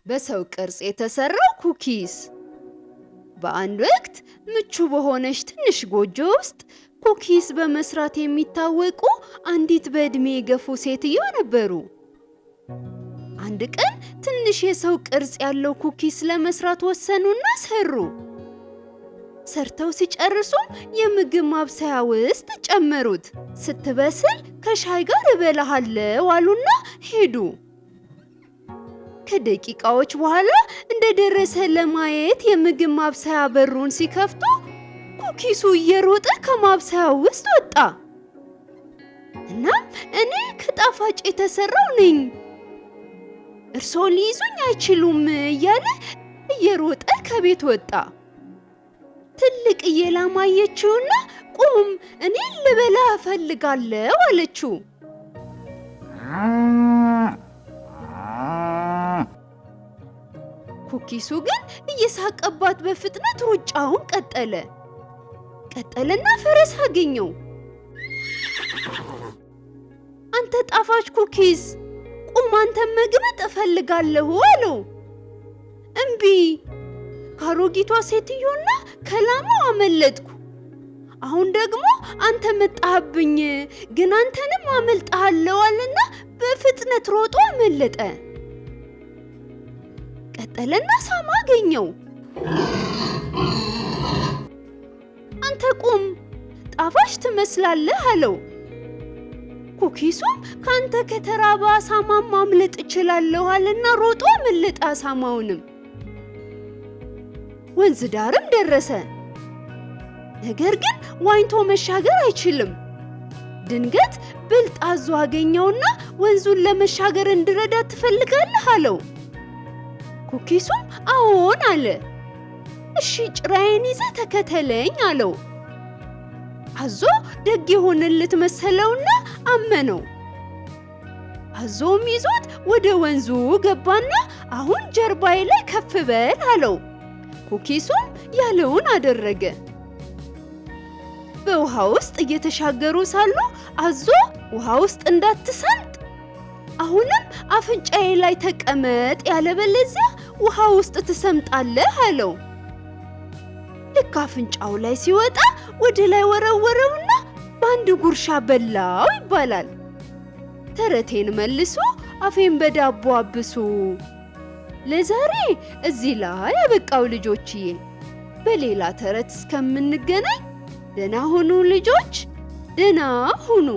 በሰው ቅርጽ የተሰራው ኩኪስ። በአንድ ወቅት ምቹ በሆነች ትንሽ ጎጆ ውስጥ ኩኪስ በመስራት የሚታወቁ አንዲት በእድሜ የገፉ ሴትዮ ነበሩ። አንድ ቀን ትንሽ የሰው ቅርጽ ያለው ኩኪስ ለመስራት ወሰኑና ሰሩ። ሰርተው ሲጨርሱም የምግብ ማብሰያ ውስጥ ጨመሩት። ስትበስል ከሻይ ጋር እበላሃለሁ አሉና ሄዱ። ከደቂቃዎች በኋላ እንደደረሰ ለማየት የምግብ ማብሰያ በሩን ሲከፍቱ ኩኪሱ እየሮጠ ከማብሰያው ውስጥ ወጣ። እናም እኔ ከጣፋጭ የተሰራው ነኝ፣ እርስዎ ሊይዙኝ አይችሉም እያለ እየሮጠ ከቤት ወጣ። ትልቅዬ ላም አየችውና ቁም፣ እኔ ልበላ እፈልጋለሁ አለችው። ኩኪሱ ግን እየሳቀባት በፍጥነት ሩጫውን ቀጠለና ፈረስ አገኘው። አንተ ጣፋጭ ኩኪስ ቁም፣ አንተን መግበጥ እፈልጋለሁ አለው። እምቢ፣ ከአሮጊቷ ሴትዮና ከላሟ አመለጥኩ። አሁን ደግሞ አንተ መጣህብኝ፣ ግን አንተንም አመልጥሃለሁ አለና በፍጥነት ሮጦ አመለጠ። ቀጠለና ሳማ አገኘው። አንተ ቁም፣ ጣፋጭ ትመስላለህ አለው። ኩኪሱም ካንተ ከተራበ አሳማ ማምለጥ እችላለሁ አለና ሮጦ አመለጠ አሳማውንም። ወንዝ ዳርም ደረሰ። ነገር ግን ዋኝቶ መሻገር አይችልም። ድንገት ብልጥ አዞ አገኘውና ወንዙን ለመሻገር እንድረዳ ትፈልጋለህ አለው። ኩኪሱም አዎን አለ። እሺ ጭራዬን ይዘህ ተከተለኝ አለው። አዞ ደግ የሆነለት መሰለውና አመነው። አዞም ይዞት ወደ ወንዙ ገባና አሁን ጀርባዬ ላይ ከፍ በል አለው። ኩኪሱም ያለውን አደረገ። በውሃ ውስጥ እየተሻገሩ ሳሉ አዞ ውሃ ውስጥ እንዳትሰምጥ አሁንም አፍንጫዬ ላይ ተቀመጥ፣ ያለበለዚያ ውሃ ውስጥ ትሰምጣለህ አለው። ልክ አፍንጫው ላይ ሲወጣ ወደ ላይ ወረወረውና በአንድ ጉርሻ በላው ይባላል። ተረቴን መልሶ አፌን በዳቦ አብሱ። ለዛሬ እዚህ ላይ ያበቃው ልጆችዬ። በሌላ ተረት እስከምንገናኝ ደህና ሁኑ ልጆች፣ ደህና ሁኑ።